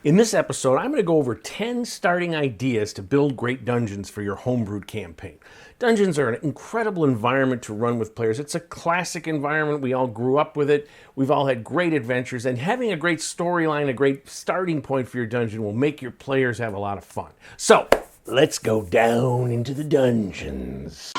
In this episode, I'm going to go over 10 starting ideas to build great dungeons for your Homebrewed campaign. Dungeons are an incredible environment to run with players. It's a classic environment. We all grew up with it. We've all had great adventures, and having a great storyline, a great starting point for your dungeon will make your players have a lot of fun. So, let's go down into the dungeons.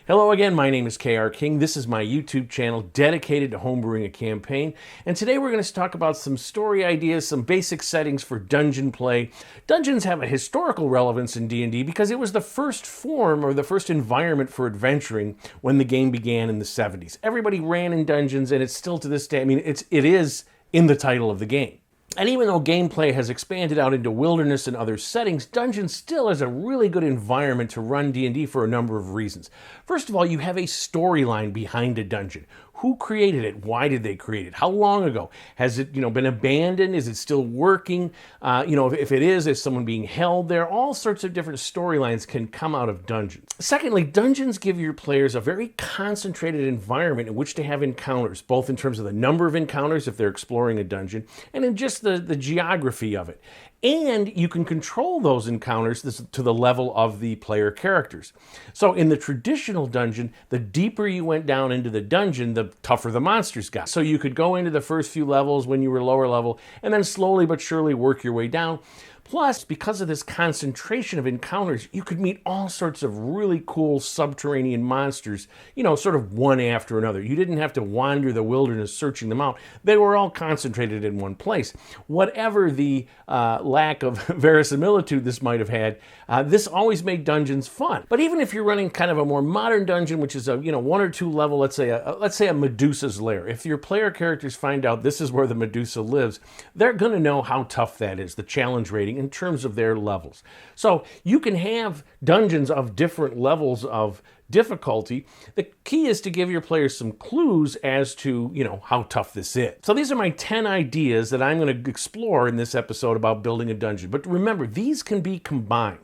Hello again, my name is KR King. This is my YouTube channel dedicated to homebrewing a campaign. And today we're going to talk about some story ideas, some basic settings for dungeon play. Dungeons have a historical relevance in D&D because it was the first form or the first environment for adventuring when the game began in the 70s. Everybody ran in dungeons, and it's still to this day, it is in the title of the game. And even though gameplay has expanded out into wilderness and other settings, Dungeons still is a really good environment to run D&D for a number of reasons. First of all, you have a storyline behind a dungeon. Who created it? Why did they create it? How long ago? Has it, been abandoned? Is it still working? If it is someone being held there? All sorts of different storylines can come out of dungeons. Secondly, dungeons give your players a very concentrated environment in which to have encounters, both in terms of the number of encounters if they're exploring a dungeon, and in just the geography of it. And you can control those encounters to the level of the player characters. So in the traditional dungeon, the deeper you went down into the dungeon, the tougher the monsters got. So you could go into the first few levels when you were lower level, and then slowly but surely work your way down. Plus, because of this concentration of encounters, you could meet all sorts of really cool subterranean monsters, sort of one after another. You didn't have to wander the wilderness searching them out. They were all concentrated in one place. Whatever the lack of verisimilitude this might have had, this always made dungeons fun. But even if you're running kind of a more modern dungeon, which is a one or two level, let's say a Medusa's lair, if your player characters find out this is where the Medusa lives, they're going to know how tough that is, the challenge rating, in terms of their levels. So you can have dungeons of different levels of difficulty. The key is to give your players some clues as to, how tough this is. So these are my 10 ideas that I'm going to explore in this episode about building a dungeon. But remember, these can be combined.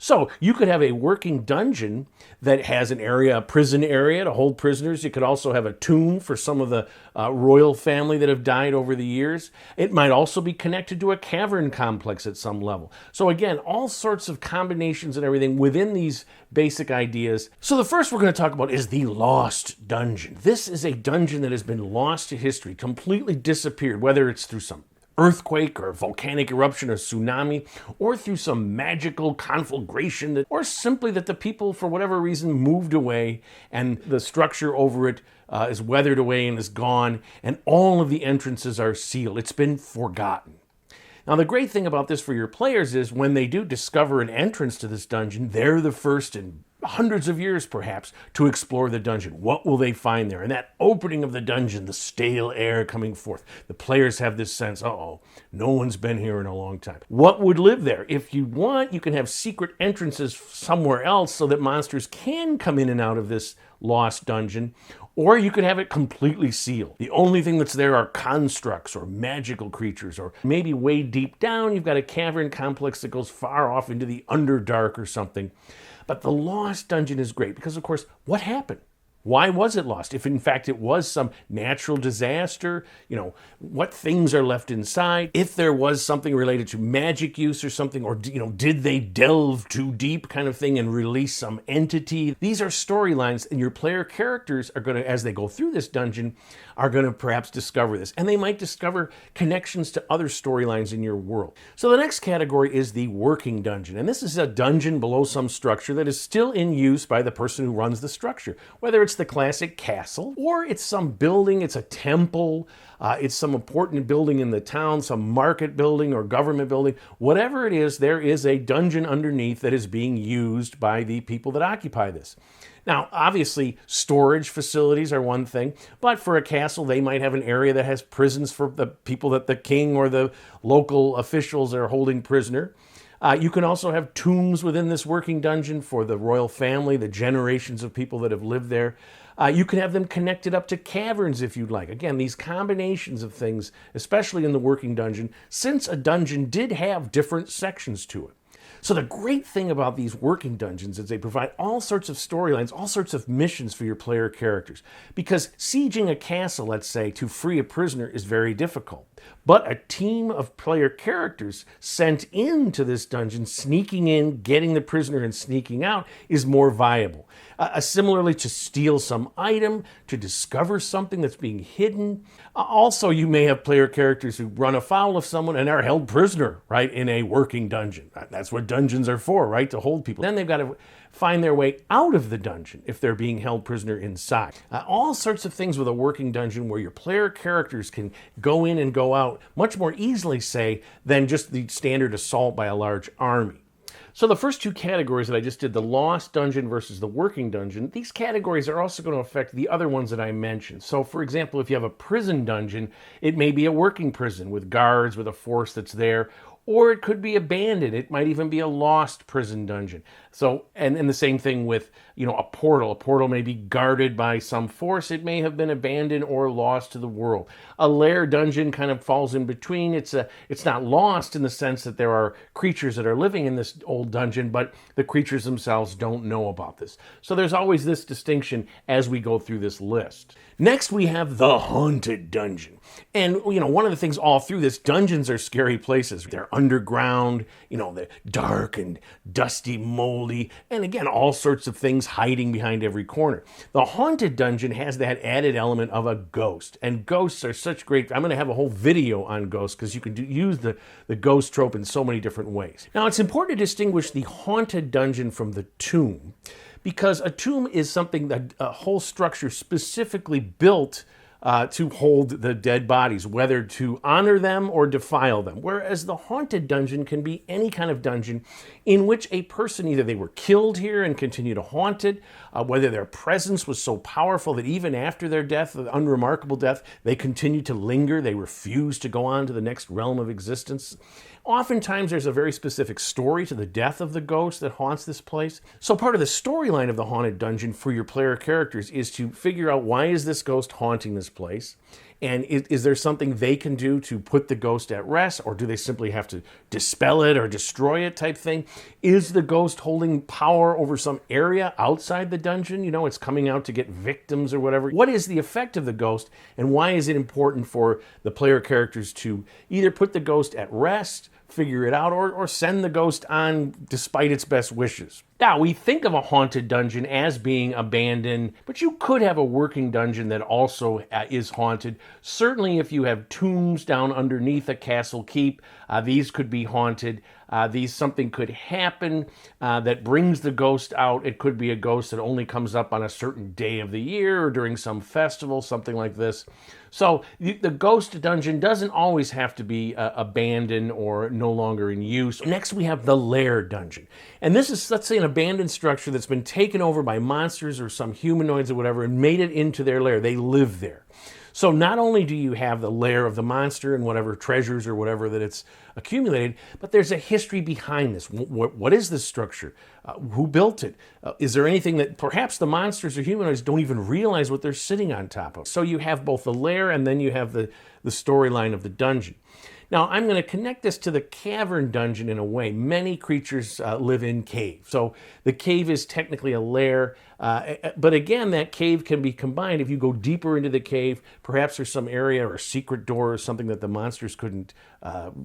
So you could have a working dungeon that has an area, a prison area to hold prisoners. You could also have a tomb for some of the royal family that have died over the years. It might also be connected to a cavern complex at some level. So again, all sorts of combinations and everything within these basic ideas. So the first we're going to talk about is the Lost Dungeon. This is a dungeon that has been lost to history, completely disappeared, whether it's through some earthquake or volcanic eruption or tsunami, or through some magical conflagration, or simply that the people, for whatever reason, moved away and the structure over it is weathered away and is gone, and all of the entrances are sealed. It's been forgotten. Now, the great thing about this for your players is when they do discover an entrance to this dungeon, they're the first in hundreds of years, perhaps, to explore the dungeon. What will they find there? And that opening of the dungeon, the stale air coming forth, the players have this sense, uh-oh, no one's been here in a long time. What would live there? If you want, you can have secret entrances somewhere else so that monsters can come in and out of this lost dungeon, or you could have it completely sealed. The only thing that's there are constructs or magical creatures, or maybe way deep down you've got a cavern complex that goes far off into the Underdark or something. But the Lost Dungeon is great because, of course, what happened? Why was it lost? If in fact it was some natural disaster, what things are left inside? If there was something related to magic use or something, or did they delve too deep kind of thing and release some entity? These are storylines, and your player characters are going to, as they go through this dungeon, are going to perhaps discover this. And they might discover connections to other storylines in your world. So the next category is the working dungeon. And this is a dungeon below some structure that is still in use by the person who runs the structure. Whether it's the classic castle, or it's some building, it's a temple, it's some important building in the town, some market building or government building. Whatever it is, there is a dungeon underneath that is being used by the people that occupy this. Now, obviously, storage facilities are one thing, but for a castle, they might have an area that has prisons for the people that the king or the local officials are holding prisoner. You can also have tombs within this working dungeon for the royal family, the generations of people that have lived there. You can have them connected up to caverns if you'd like. Again, these combinations of things, especially in the working dungeon, since a dungeon did have different sections to it. So the great thing about these working dungeons is they provide all sorts of storylines, all sorts of missions for your player characters. Because sieging a castle, let's say, to free a prisoner is very difficult. But a team of player characters sent into this dungeon, sneaking in, getting the prisoner and sneaking out, is more viable. Similarly, to steal some item, to discover something that's being hidden. Also, you may have player characters who run afoul of someone and are held prisoner, right, in a working dungeon. That's what dungeons are for, right, to hold people. Then they've got to find their way out of the dungeon if they're being held prisoner inside. All sorts of things with a working dungeon where your player characters can go in and go out much more easily, say, than just the standard assault by a large army. So the first two categories that I just did, the lost dungeon versus the working dungeon, these categories are also going to affect the other ones that I mentioned. So for example, if you have a prison dungeon, it may be a working prison with guards, with a force that's there, or it could be abandoned. It might even be a lost prison dungeon. So, and the same thing with, a portal. A portal may be guarded by some force. It may have been abandoned or lost to the world. A lair dungeon kind of falls in between. It's not lost in the sense that there are creatures that are living in this old dungeon, but the creatures themselves don't know about this. So there's always this distinction as we go through this list. Next, we have the haunted dungeon. And, one of the things all through this, dungeons are scary places. They're underground, they're dark and dusty, moldy, and again, all sorts of things hiding behind every corner. The haunted dungeon has that added element of a ghost. And ghosts are such great. I'm going to have a whole video on ghosts because you can use the ghost trope in so many different ways. Now, it's important to distinguish the haunted dungeon from the tomb, because a tomb is something that a whole structure specifically built to hold the dead bodies, whether to honor them or defile them. Whereas the haunted dungeon can be any kind of dungeon in which a person, either they were killed here and continue to haunt it, whether their presence was so powerful that even after their death, an unremarkable death, they continue to linger, they refuse to go on to the next realm of existence. Oftentimes there's a very specific story to the death of the ghost that haunts this place. So part of the storyline of the haunted dungeon for your player characters is to figure out, why is this ghost haunting this place? And is there something they can do to put the ghost at rest, or do they simply have to dispel it or destroy it type thing? Is the ghost holding power over some area outside the dungeon? It's coming out to get victims or whatever. What is the effect of the ghost, and why is it important for the player characters to either put the ghost at rest, figure it out, or send the ghost on despite its best wishes? Now, we think of a haunted dungeon as being abandoned, but you could have a working dungeon that also is haunted. Certainly if you have tombs down underneath a castle keep, these could be haunted. Something could happen that brings the ghost out. It could be a ghost that only comes up on a certain day of the year or during some festival, something like this. So the ghost dungeon doesn't always have to be abandoned or no longer in use. Next, we have the Lair Dungeon. And this is, let's say, an abandoned structure that's been taken over by monsters or some humanoids or whatever and made it into their lair. They live there. So not only do you have the lair of the monster and whatever treasures or whatever that it's accumulated, but there's a history behind this. What is this structure? Who built it? Is there anything that perhaps the monsters or humanoids don't even realize what they're sitting on top of? So you have both the lair and then you have the storyline of the dungeon. Now, I'm going to connect this to the cavern dungeon in a way. Many creatures live in caves. So the cave is technically a lair, but again, that cave can be combined. If you go deeper into the cave, perhaps there's some area or a secret door or something that the monsters couldn't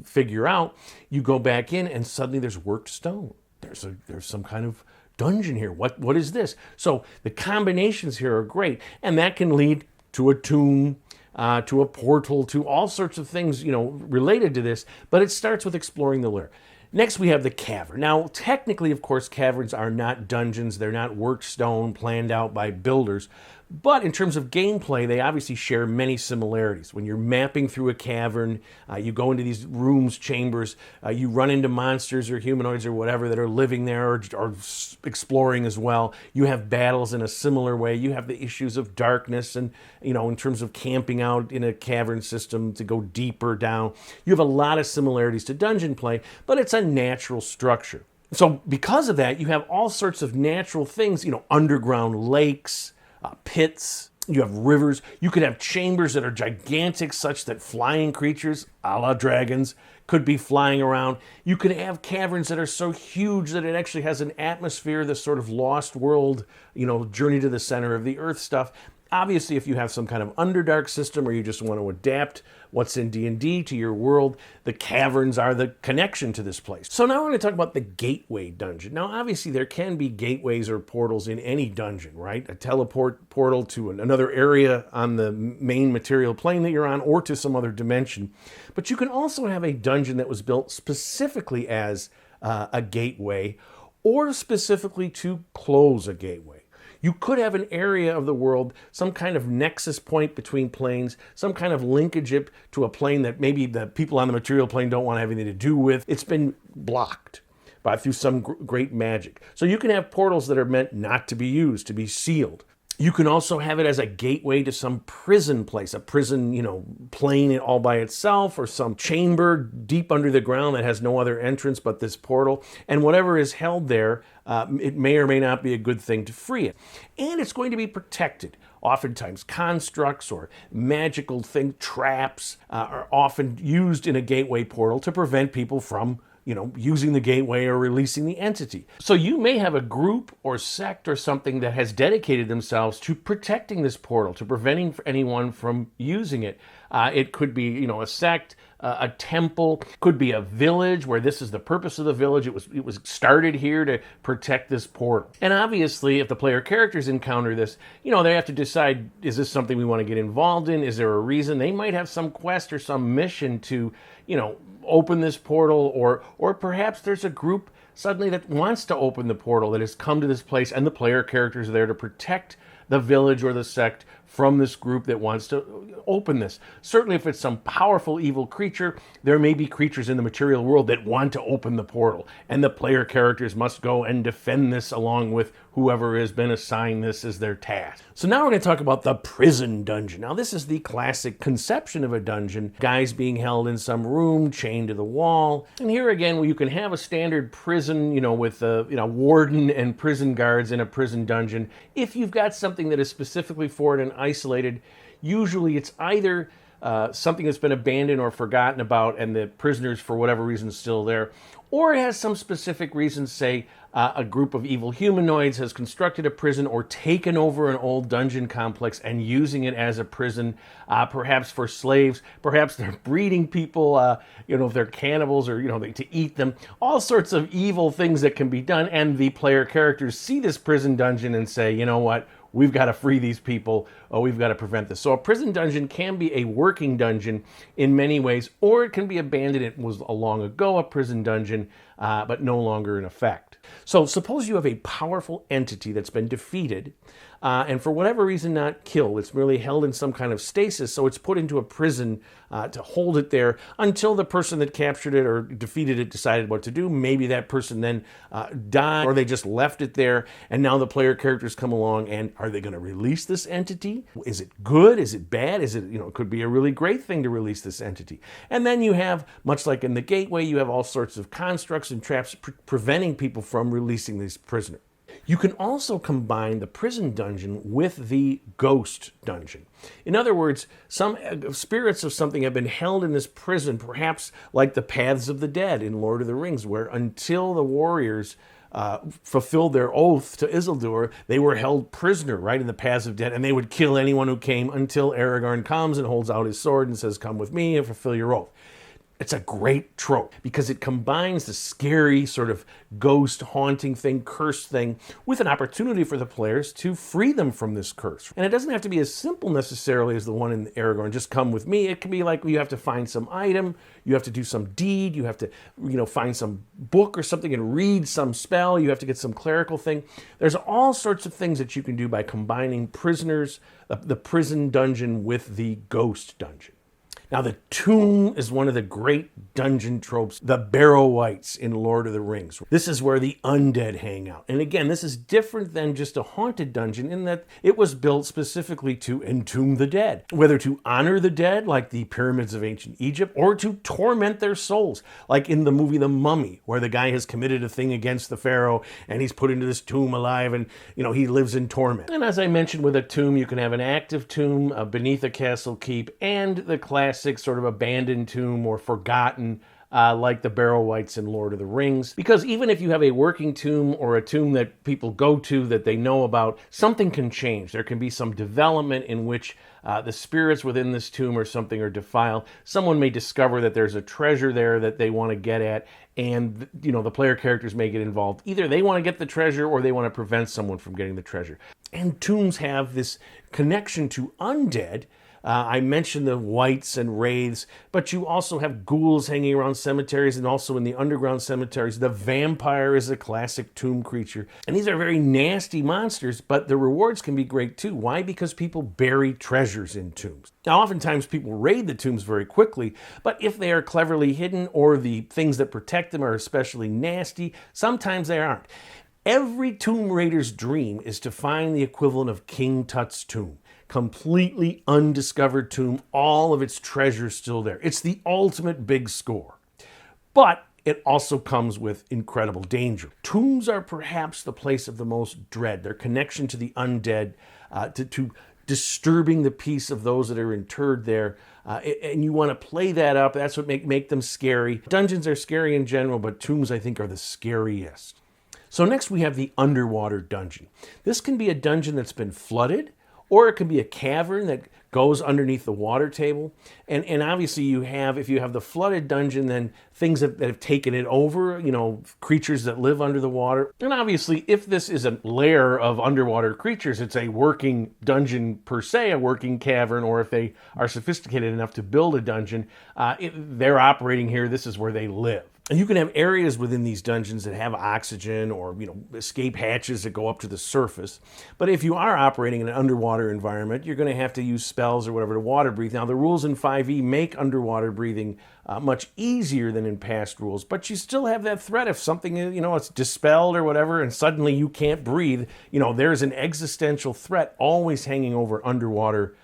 figure out. You go back in and suddenly there's worked stone. There's some kind of dungeon here. What is this? So the combinations here are great, and that can lead to a tomb, to a portal, to all sorts of things, related to this, but it starts with exploring the lair. Next, we have the cavern. Now, technically, of course, caverns are not dungeons. They're not worked stone planned out by builders. But in terms of gameplay, they obviously share many similarities. When you're mapping through a cavern, you go into these rooms, chambers, you run into monsters or humanoids or whatever that are living there or exploring as well. You have battles in a similar way. You have the issues of darkness and, in terms of camping out in a cavern system to go deeper down. You have a lot of similarities to dungeon play, but it's a natural structure. So because of that, you have all sorts of natural things, underground lakes, pits, You have rivers. You could have chambers that are gigantic, such that flying creatures, a la dragons, could be flying around. You could have caverns that are so huge that it actually has an atmosphere, this sort of lost world, journey to the center of the earth stuff. Obviously, if you have some kind of Underdark system or you just want to adapt what's in D&D to your world, the caverns are the connection to this place. So now we're going to talk about the gateway dungeon. Now, obviously, there can be gateways or portals in any dungeon, right? A teleport portal to another area on the main material plane that you're on or to some other dimension. But you can also have a dungeon that was built specifically as a gateway or specifically to close a gateway. You could have an area of the world, some kind of nexus point between planes, some kind of linkage to a plane that maybe the people on the material plane don't want to have anything to do with. It's been blocked through some great magic. So you can have portals that are meant not to be used, to be sealed. You can also have it as a gateway to some prison place, a prison, plane all by itself, or some chamber deep under the ground that has no other entrance but this portal. And whatever is held there, it may or may not be a good thing to free it. And it's going to be protected. Oftentimes constructs or magical traps are often used in a gateway portal to prevent people from using the gateway or releasing the entity. So you may have a group or sect or something that has dedicated themselves to protecting this portal, to preventing anyone from using it. It could be, a sect, a temple, could be a village where this is the purpose of the village. It was started here to protect this portal. And obviously, if the player characters encounter this, they have to decide, is this something we want to get involved in? Is there a reason? They might have some quest or some mission to, open this portal, or perhaps there's a group suddenly that wants to open the portal, that has come to this place, and the player characters are there to protect the village or the sect from this group that wants to open this. Certainly if it's some powerful evil creature, there may be creatures in the material world that want to open the portal, and the player characters must go and defend this along with whoever has been assigned this as their task. So now we're going to talk about the prison dungeon. Now this is the classic conception of a dungeon, guys being held in some room, chained to the wall. And here again, you can have a standard prison, with a warden and prison guards in a prison dungeon. If you've got something that is specifically for it and isolated, usually it's either something that's been abandoned or forgotten about and the prisoners for whatever reason is still there, or it has some specific reason, say a group of evil humanoids has constructed a prison or taken over an old dungeon complex and using it as a prison, perhaps for slaves, perhaps they're breeding people, if they're cannibals or, to eat them, all sorts of evil things that can be done, and the player characters see this prison dungeon and say, you know what, we've got to free these people, or we've got to prevent this. So a prison dungeon can be a working dungeon in many ways, or it can be abandoned. It was long ago a prison dungeon, but no longer in effect. So suppose you have a powerful entity that's been defeated, and for whatever reason not killed. It's merely held in some kind of stasis, so it's put into a prison to hold it there until the person that captured it or defeated it decided what to do. Maybe that person then died, or they just left it there, and now the player characters come along, and are they going to release this entity? Is it good? Is it bad? Is it, it could be a really great thing to release this entity. And then you have, much like in the gateway, you have all sorts of constructs and traps preventing people from releasing these prisoners. You can also combine the prison dungeon with the ghost dungeon. In other words, some spirits of something have been held in this prison, perhaps like the Paths of the Dead in Lord of the Rings, where until the warriors fulfilled their oath to Isildur, they were held prisoner, right, in the Paths of Dead, and they would kill anyone who came until Aragorn comes and holds out his sword and says, come with me and fulfill your oath. It's a great trope because it combines the scary sort of ghost haunting thing, curse thing, with an opportunity for the players to free them from this curse. And it doesn't have to be as simple necessarily as the one in Aragorn, just come with me. It can be like you have to find some item, you have to do some deed, you have to, find some book or something and read some spell, you have to get some clerical thing. There's all sorts of things that you can do by combining prisoners, the prison dungeon with the ghost dungeon. Now, the tomb is one of the great dungeon tropes, the Barrow Wights in Lord of the Rings. This is where the undead hang out. And again, this is different than just a haunted dungeon in that it was built specifically to entomb the dead, whether to honor the dead, like the pyramids of ancient Egypt, or to torment their souls, like in the movie The Mummy, where the guy has committed a thing against the pharaoh and he's put into this tomb alive and, he lives in torment. And as I mentioned, with a tomb, you can have an active tomb beneath a castle keep and the classic sort of abandoned tomb or forgotten, like the Barrow Wights in Lord of the Rings. Because even if you have a working tomb or a tomb that people go to that they know about, something can change. There can be some development in which the spirits within this tomb or something are defiled. Someone may discover that there's a treasure there that they want to get at, and the player characters may get involved. Either they want to get the treasure or they want to prevent someone from getting the treasure. And tombs have this connection to undead. I mentioned the wights and wraiths, but you also have ghouls hanging around cemeteries and also in the underground cemeteries. The vampire is a classic tomb creature. And these are very nasty monsters, but the rewards can be great too. Why? Because people bury treasures in tombs. Now, oftentimes people raid the tombs very quickly, but if they are cleverly hidden or the things that protect them are especially nasty, sometimes they aren't. Every tomb raider's dream is to find the equivalent of King Tut's tomb. Completely undiscovered tomb, all of its treasures still there. It's the ultimate big score. But it also comes with incredible danger. Tombs are perhaps the place of the most dread. Their connection to the undead, to disturbing the peace of those that are interred there. And you want to play that up. That's what make them scary. Dungeons are scary in general, but tombs, I think, are the scariest. So next we have the underwater dungeon. This can be a dungeon that's been flooded, or it can be a cavern that goes underneath the water table. And obviously if you have the flooded dungeon, then things that have taken it over, creatures that live under the water. And obviously if this is a lair of underwater creatures, it's a working dungeon per se, a working cavern, or if they are sophisticated enough to build a dungeon, they're operating here, this is where they live. And you can have areas within these dungeons that have oxygen or, escape hatches that go up to the surface. But if you are operating in an underwater environment, you're going to have to use spells or whatever to water breathe. Now, the rules in 5e make underwater breathing much easier than in past rules, but you still have that threat if something, it's dispelled or whatever, and suddenly you can't breathe. There's an existential threat always hanging over underwater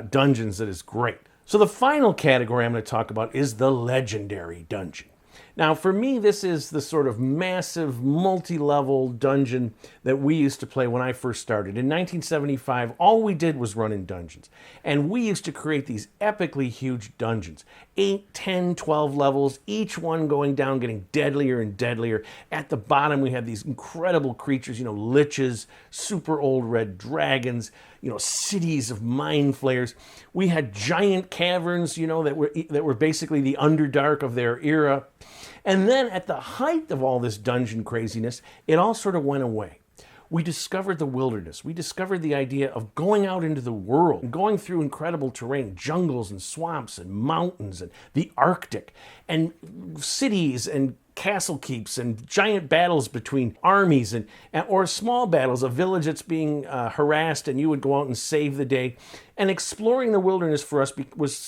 dungeons that is great. So the final category I'm going to talk about is the legendary dungeon. Now, for me, this is the sort of massive, multi-level dungeon that we used to play when I first started. In 1975, all we did was run in dungeons. And we used to create these epically huge dungeons. 8, 10, 12 levels, each one going down, getting deadlier and deadlier. At the bottom, we had these incredible creatures, liches, super old red dragons, cities of mind flayers. We had giant caverns, that were basically the Underdark of their era. And then at the height of all this dungeon craziness, it all sort of went away. We discovered the wilderness. We discovered the idea of going out into the world, going through incredible terrain, jungles and swamps and mountains and the Arctic, and cities and castle keeps and giant battles between armies or small battles, a village that's being harassed and you would go out and save the day. And exploring the wilderness for us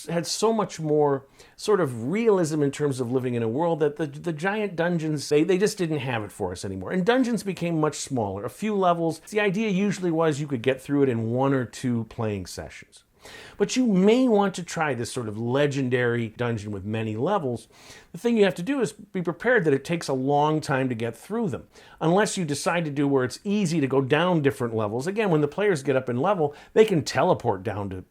had so much more sort of realism in terms of living in a world that the giant dungeons, they just didn't have it for us anymore. And dungeons became much smaller, a few levels. The idea usually was you could get through it in 1 or 2 playing sessions. But you may want to try this sort of legendary dungeon with many levels. The thing you have to do is be prepared that it takes a long time to get through them. Unless you decide to do where it's easy to go down different levels. Again, when the players get up in level, they can teleport down to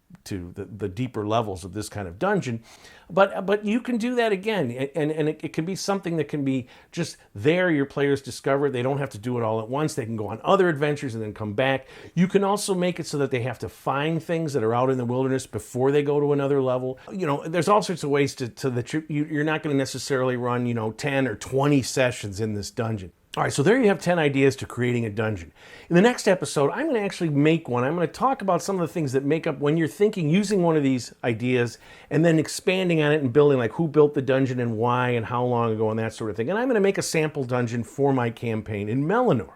the deeper levels of this kind of dungeon. But you can do that again, and it can be something that can be just there, your players discover. They don't have to do it all at once. They can go on other adventures and then come back. You can also make it so that they have to find things that are out in the wilderness before they go to another level. There's all sorts of ways to that you're not going to necessarily run, 10 or 20 sessions in this dungeon. All right, so there you have 10 ideas to creating a dungeon. In the next episode, I'm going to actually make one. I'm going to talk about some of the things that make up when you're thinking, using one of these ideas, and then expanding on it and building, like who built the dungeon and why and how long ago and that sort of thing. And I'm going to make a sample dungeon for my campaign in Melanor.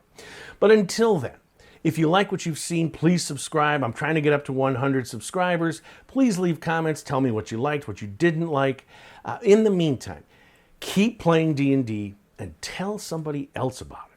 But until then, If you like what you've seen, please subscribe. I'm trying to get up to 100 subscribers. Please leave comments. Tell me what you liked, what you didn't like. In the meantime, keep playing D&D and tell somebody else about it.